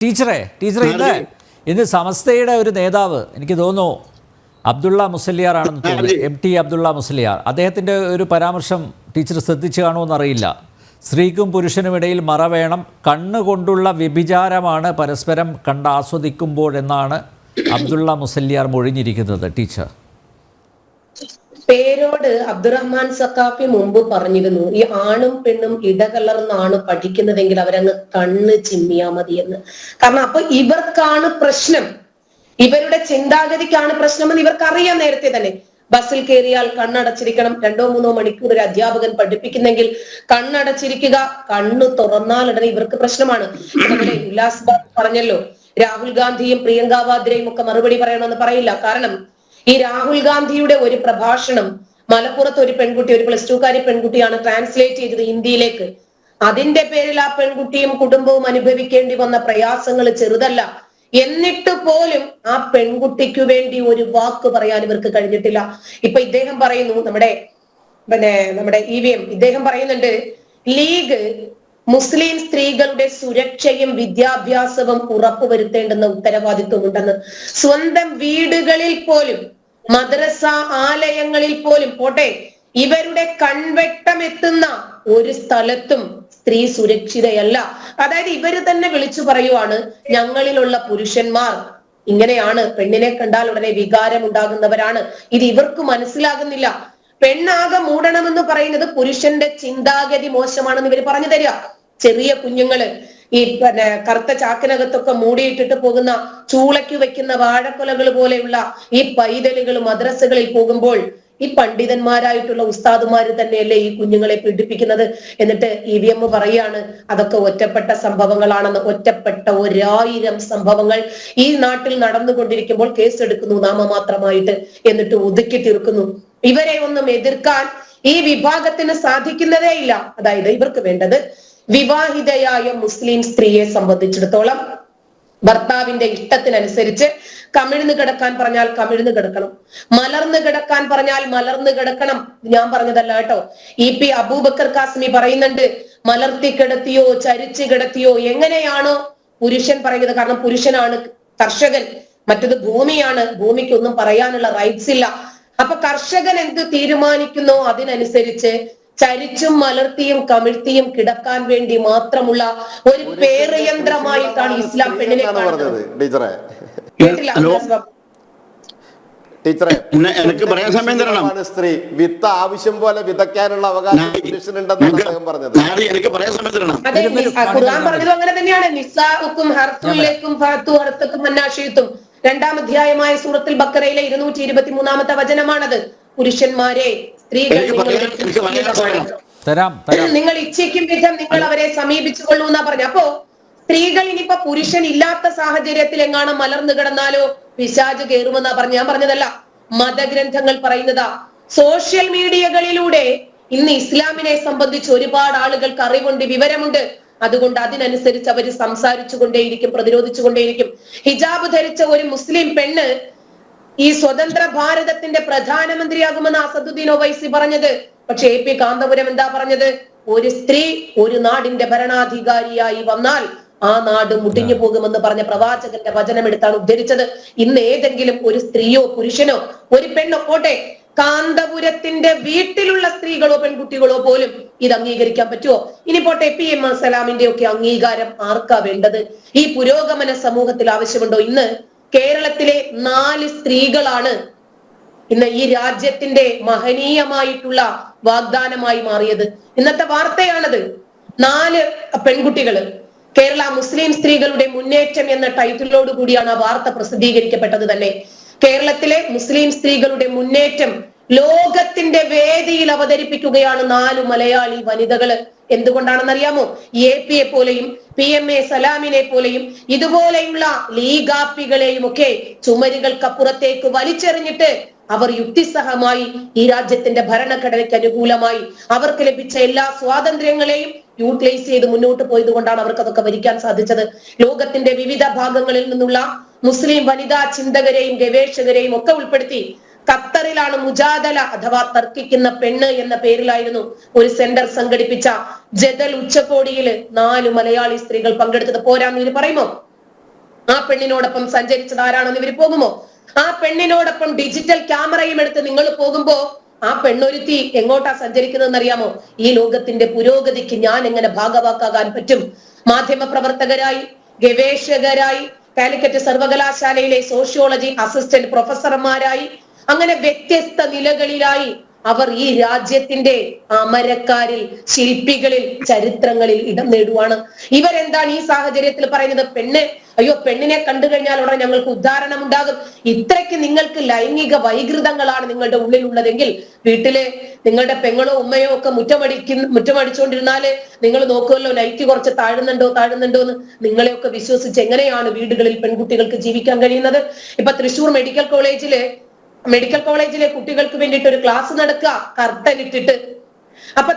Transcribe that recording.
ടീച്ചറെ ഇന്ന് സമസ്തയുടെ ഒരു നേതാവ്, എനിക്ക് തോന്നുന്നു അബ്ദുള്ള മുസലിയാർ ആണെന്ന് തോന്നുന്നു, MT അബ്ദുള്ള മുസലിയാർ, അദ്ദേഹത്തിൻ്റെ ഒരു പരാമർശം ടീച്ചർ ശ്രദ്ധിച്ചു കാണുമെന്നറിയില്ല. സ്ത്രീക്കും പുരുഷനും ഇടയിൽ മറ വേണം, കണ്ണുകൊണ്ടുള്ള വ്യഭിചാരമാണ് പരസ്പരം കണ്ടാസ്വദിക്കുമ്പോഴെന്നാണ് അബ്ദുള്ള മുസലിയാർ മൊഴിഞ്ഞിരിക്കുന്നത്. ടീച്ചർ പേരോട് അബ്ദുറഹ്മാൻ സഖാഫി മുമ്പ് പറഞ്ഞിരുന്നു, ഈ ആണും പെണ്ണും ഇടകലർന്നാണ് പഠിക്കുന്നതെങ്കിൽ അവരങ്ങ് കണ്ണ് ചിമ്മിയാ മതിയെന്ന്. കാരണം അപ്പൊ ഇവർക്കാണ് പ്രശ്നം, ഇവരുടെ ചിന്താഗതിക്കാണ് പ്രശ്നമെന്ന് ഇവർക്കറിയാം നേരത്തെ തന്നെ. ബസ്സിൽ കയറിയാൽ കണ്ണടച്ചിരിക്കണം, 2-3 മണിക്കൂർ ഒരു അധ്യാപകൻ പഠിപ്പിക്കുന്നെങ്കിൽ കണ്ണടച്ചിരിക്കുക, കണ്ണ് തുറന്നാൽ ഉടനെ ഇവർക്ക് പ്രശ്നമാണ്. നമ്മുടെ ഉല്ലാസ് ബാബു പറഞ്ഞല്ലോ, രാഹുൽ ഗാന്ധിയും പ്രിയങ്ക വാദ്രയും ഒക്കെ മറുപടി പറയണമെന്ന് പറയില്ല. കാരണം ഈ രാഹുൽ ഗാന്ധിയുടെ ഒരു പ്രഭാഷണം മലപ്പുറത്ത് ഒരു പെൺകുട്ടി, ഒരു +2കാരി പെൺകുട്ടിയാണ് ട്രാൻസ്ലേറ്റ് ചെയ്തത് ഹിന്ദിയിലേക്ക്. അതിന്റെ പേരിൽ ആ പെൺകുട്ടിയും കുടുംബവും അനുഭവിക്കേണ്ടി വന്ന പ്രയാസങ്ങൾ ചെറുതല്ല. എന്നിട്ട് പോലും ആ പെൺകുട്ടിക്ക് വേണ്ടി ഒരു വാക്ക് പറയാൻ ഇവർക്ക് കഴിഞ്ഞിട്ടില്ല. ഇപ്പൊ ഇദ്ദേഹം പറയുന്നു, നമ്മുടെ EVM ഇദ്ദേഹം പറയുന്നുണ്ട്, ലീഗ് മുസ്ലിം സ്ത്രീകളുടെ സുരക്ഷയും വിദ്യാഭ്യാസവും ഉറപ്പുവരുത്തേണ്ടുന്ന ഉത്തരവാദിത്വമുണ്ടെന്ന്. സ്വന്തം വീടുകളിൽ പോലും, മദ്രസ ആലയങ്ങളിൽ പോലും പോട്ടെ, ഇവരുടെ കൺവെട്ടം എത്തുന്ന ഒരു സ്ഥലത്തും സ്ത്രീ സുരക്ഷിതയല്ല. അതായത് ഇവര് തന്നെ വിളിച്ചു പറയുവാണ്, ഞങ്ങളിലുള്ള പുരുഷന്മാർ ഇങ്ങനെയാണ്, പെണ്ണിനെ കണ്ടാൽ ഉടനെ വികാരം ഉണ്ടാകുന്നവരാണ്. ഇത് ഇവർക്ക് മനസ്സിലാകുന്നില്ല. പെണ്ണാകെ മൂടണമെന്ന് പറയുന്നത് പുരുഷന്റെ ചിന്താഗതി മോശമാണെന്ന് ഇവർ പറഞ്ഞു തരിക. ചെറിയ കുഞ്ഞുങ്ങള് ഈ കറുത്ത ചാക്കിനകത്തൊക്കെ മൂടിയിട്ടിട്ട് പോകുന്ന, ചൂളയ്ക്ക് വെക്കുന്ന വാഴക്കൊലകൾ പോലെയുള്ള ഈ പൈതലുകൾ മദ്രസകളിൽ പോകുമ്പോൾ ഈ പണ്ഡിതന്മാരായിട്ടുള്ള ഉസ്താദുമാര് തന്നെയല്ലേ ഈ കുഞ്ഞുങ്ങളെ പീഡിപ്പിക്കുന്നത്. എന്നിട്ട് EVM പറയാണ് അതൊക്കെ ഒറ്റപ്പെട്ട സംഭവങ്ങളാണെന്ന്. ഒറ്റപ്പെട്ട 1000 സംഭവങ്ങൾ ഈ നാട്ടിൽ നടന്നുകൊണ്ടിരിക്കുമ്പോൾ കേസെടുക്കുന്നു നാമമാത്രമായിട്ട്, എന്നിട്ട് ഒതുക്കി തീർക്കുന്നു. ഇവരെ ഒന്നും എതിർക്കാൻ ഈ വിഭാഗത്തിന് സാധിക്കുന്നതേ ഇല്ല. അതായത് ഇവർക്ക് വേണ്ടത് വിവാഹിതയായ മുസ്ലിം സ്ത്രീയെ സംബന്ധിച്ചിടത്തോളം ഭർത്താവിന്റെ ഇഷ്ടത്തിനനുസരിച്ച് കമിഴ്ന്ന് കിടക്കാൻ പറഞ്ഞാൽ കമിഴ്ന്ന് കിടക്കണം, മലർന്ന് കിടക്കാൻ പറഞ്ഞാൽ മലർന്ന് കിടക്കണം. ഞാൻ പറഞ്ഞതല്ല കേട്ടോ, EP അബൂബക്കർ കാസ്മി പറയുന്നുണ്ട്, മലർത്തി കിടത്തിയോ ചരിച്ച് കിടത്തിയോ എങ്ങനെയാണോ പുരുഷൻ പറയുന്നത്. കാരണം പുരുഷനാണ് കർഷകൻ, മറ്റത് ഭൂമിയാണ്, ഭൂമിക്കൊന്നും പറയാനുള്ള റൈറ്റ്സ് ഇല്ല. അപ്പൊ കർഷകൻ എന്ത് തീരുമാനിക്കുന്നോ അതിനനുസരിച്ച് ചരിച്ചും മലർത്തിയും കമിഴ്ത്തിയും കിടക്കാൻ വേണ്ടി മാത്രമുള്ള ഒരു പേരയന്ത്രമായിട്ടാണ് ഇസ്ലാം പെണ്ണിനെ കാണുന്നത്. ടീച്ചറെ, എനിക്ക് പറയാൻ സമയം തരണം. സ്ത്രീ വിത്ത് ആവശ്യം പോലെ വിതയ്ക്കാനുള്ള അവകാശം പുരുഷനുണ്ടെന്നാണ് അദ്ദേഹം പറഞ്ഞത്. എനിക്ക് പറയാൻ സമയം തരണം. അതെ, ഖുർആൻ പറഞ്ഞതും അങ്ങനെ തന്നെയാണ്. നിസാഉക്കും ഹർത്തുലക്കും ഫഅതു ഹർത്തക്കും അന്നാശിതും, 2-ാം അധ്യായമായ സൂറത്തുൽ ബഖറയിലെ 223-ാമത്തെ വചനമാണത്. പുരുഷന്മാരെ, സ്ത്രീകൾ നിങ്ങൾ ഇച്ഛിക്കും വിധം നിങ്ങൾ അവരെ സമീപിച്ചു കൊള്ളൂ എന്നാ പറഞ്ഞു. അപ്പോ സ്ത്രീകൾ ഇനിയിപ്പോ പുരുഷൻ ഇല്ലാത്ത സാഹചര്യത്തിൽ എങ്ങാനും മലർന്നു കിടന്നാലോ പിശാച് കയറുമെന്നാ പറഞ്ഞു. ഞാൻ പറഞ്ഞതല്ല, മതഗ്രന്ഥങ്ങൾ പറയുന്നതാ. സോഷ്യൽ മീഡിയകളിലൂടെ ഇന്ന് ഇസ്ലാമിനെ സംബന്ധിച്ച് ഒരുപാട് ആളുകൾക്ക് അറിവുണ്ട്, വിവരമുണ്ട്. അതുകൊണ്ട് അതിനനുസരിച്ച് അവർ സംസാരിച്ചു കൊണ്ടേയിരിക്കും, പ്രതിരോധിച്ചു കൊണ്ടേയിരിക്കും. ഹിജാബ് ധരിച്ച ഒരു മുസ്ലിം പെണ്ണ് ഈ സ്വതന്ത്ര ഭാരതത്തിന്റെ പ്രധാനമന്ത്രിയാകുമെന്ന് അസദുദ്ദീൻ ഒവൈസി പറഞ്ഞത്. പക്ഷെ AP കാന്തപുരം എന്താ പറഞ്ഞത്? ഒരു സ്ത്രീ ഒരു നാടിന്റെ ഭരണാധികാരിയായി വന്നാൽ ആ നാട് മുടിഞ്ഞു പോകുമെന്ന് പറഞ്ഞ പ്രവാചകന്റെ വചനം എടുത്താണ് ഉദ്ധരിച്ചത്. ഇന്ന് ഏതെങ്കിലും ഒരു സ്ത്രീയോ പുരുഷനോ ഒരു പെണ്ണോ പോട്ടെ, കാന്തപുരത്തിന്റെ വീട്ടിലുള്ള സ്ത്രീകളോ പെൺകുട്ടികളോ പോലും ഇത് അംഗീകരിക്കാൻ പറ്റുമോ? ഇനി പോട്ടെ, PM സലാമിന്റെ ഒക്കെ അംഗീകാരം ആർക്കാ വേണ്ടത്? ഈ പുരോഗമന സമൂഹത്തിൽ ആവശ്യമുണ്ടോ? ഇന്ന് കേരളത്തിലെ 4 സ്ത്രീകളാണ് ഇന്ന് ഈ രാജ്യത്തിന്റെ മഹനീയമായിട്ടുള്ള വാഗ്ദാനമായി മാറിയത്. ഇന്നത്തെ വാർത്തയാണത്. 4 പെൺകുട്ടികള്, കേരള മുസ്ലിം സ്ത്രീകളുടെ മുന്നേറ്റം എന്ന ടൈറ്റിലോട് കൂടിയാണ് ആ വാർത്ത പ്രസിദ്ധീകരിക്കപ്പെട്ടത് തന്നെ. കേരളത്തിലെ മുസ്ലിം സ്ത്രീകളുടെ മുന്നേറ്റം ലോകത്തിന്റെ വേദിയിൽ അവതരിപ്പിക്കുകയാണ് 4 മലയാളി വനിതകള്. എന്തുകൊണ്ടാണെന്നറിയാമോ? AP പോലെയും PMA സലാമിനെ പോലെയും ഇതുപോലെയുള്ള ലീഗാപ്പികളെയും ഒക്കെ ചുമരുകൾക്കപ്പുറത്തേക്ക് വലിച്ചെറിഞ്ഞിട്ട് അവർ യുക്തിസഹമായി ഈ രാജ്യത്തിന്റെ ഭരണഘടനയ്ക്ക് അനുകൂലമായി അവർക്ക് ലഭിച്ച എല്ലാ സ്വാതന്ത്ര്യങ്ങളെയും യൂട്ടിലൈസ് ചെയ്ത് മുന്നോട്ട് പോയത് കൊണ്ടാണ് അവർക്ക് അതൊക്കെ ഭരിക്കാൻ സാധിച്ചത്. ലോകത്തിന്റെ വിവിധ ഭാഗങ്ങളിൽ നിന്നുള്ള മുസ്ലിം വനിതാ ചിന്തകരെയും ഗവേഷകരെയും ഒക്കെ ഉൾപ്പെടുത്തി ഖത്തറിലാണ് മുജാദല അഥവാ തർക്കിക്കുന്ന പെണ്ണ് എന്ന പേരിലായിരുന്നു ഒരു സെന്റർ സംഘടിപ്പിച്ച ജദൽ ഉച്ചകോടിയിൽ 4 മലയാളി സ്ത്രീകൾ പങ്കെടുത്തത്. പോരാന്ന് ഇവര് പറയുമോ? ആ പെണ്ണിനോടൊപ്പം സഞ്ചരിച്ചത് ആരാണെന്ന് ഇവർ പോകുമോ? ആ പെണ്ണിനോടൊപ്പം ഡിജിറ്റൽ ക്യാമറയും എടുത്ത് നിങ്ങൾ പോകുമ്പോ ആ പെണ്ണൊരുത്തി എങ്ങോട്ടാ സഞ്ചരിക്കുന്നതെന്ന് അറിയാമോ? ഈ ലോകത്തിന്റെ പുരോഗതിക്ക് ഞാൻ എങ്ങനെ ഭാഗവാക്കാകാൻ പറ്റും? മാധ്യമ പ്രവർത്തകരായി, ഗവേഷകരായി, കാലിക്കറ്റ് സർവകലാശാലയിലെ സോഷ്യോളജി അസിസ്റ്റന്റ് പ്രൊഫസർമാരായി, അങ്ങനെ വ്യത്യസ്ത നിലകളിലായി അവർ ഈ രാജ്യത്തിന്റെ അമരക്കാരിൽ, ശില്പികളിൽ, ചരിത്രങ്ങളിൽ ഇടം നേടുവാണ്. ഇവരെന്താണ് ഈ സാഹചര്യത്തിൽ പറയുന്നത്? അയ്യോ പെണ്ണിനെ കണ്ടു കഴിഞ്ഞാൽ ഉടനെ ഞങ്ങൾക്ക് ഉദ്ധാരണം ഉണ്ടാകും. ഇത്രയ്ക്ക് നിങ്ങൾക്ക് ലൈംഗിക വൈകൃതങ്ങളാണ് നിങ്ങളുടെ ഉള്ളിലുള്ളതെങ്കിൽ വീട്ടിലെ നിങ്ങളുടെ പെങ്ങളോ ഉമ്മയോ ഒക്കെ മുറ്റമടിച്ചുകൊണ്ടിരുന്നാല് നിങ്ങൾ നോക്കുമല്ലോ നൈറ്റ് കുറച്ച് താഴുന്നുണ്ടോ എന്ന്. നിങ്ങളെയൊക്കെ വിശ്വസിച്ച് എങ്ങനെയാണ് വീടുകളിൽ പെൺകുട്ടികൾക്ക് ജീവിക്കാൻ കഴിയുന്നത്? ഇപ്പൊ തൃശ്ശൂർ മെഡിക്കൽ കോളേജിലെ കുട്ടികൾക്ക് വേണ്ടിയിട്ട് ഒരു ക്ലാസ് നടക്കുക, കർട്ടൻ ഇട്ടിട്ട്. അപ്പൊ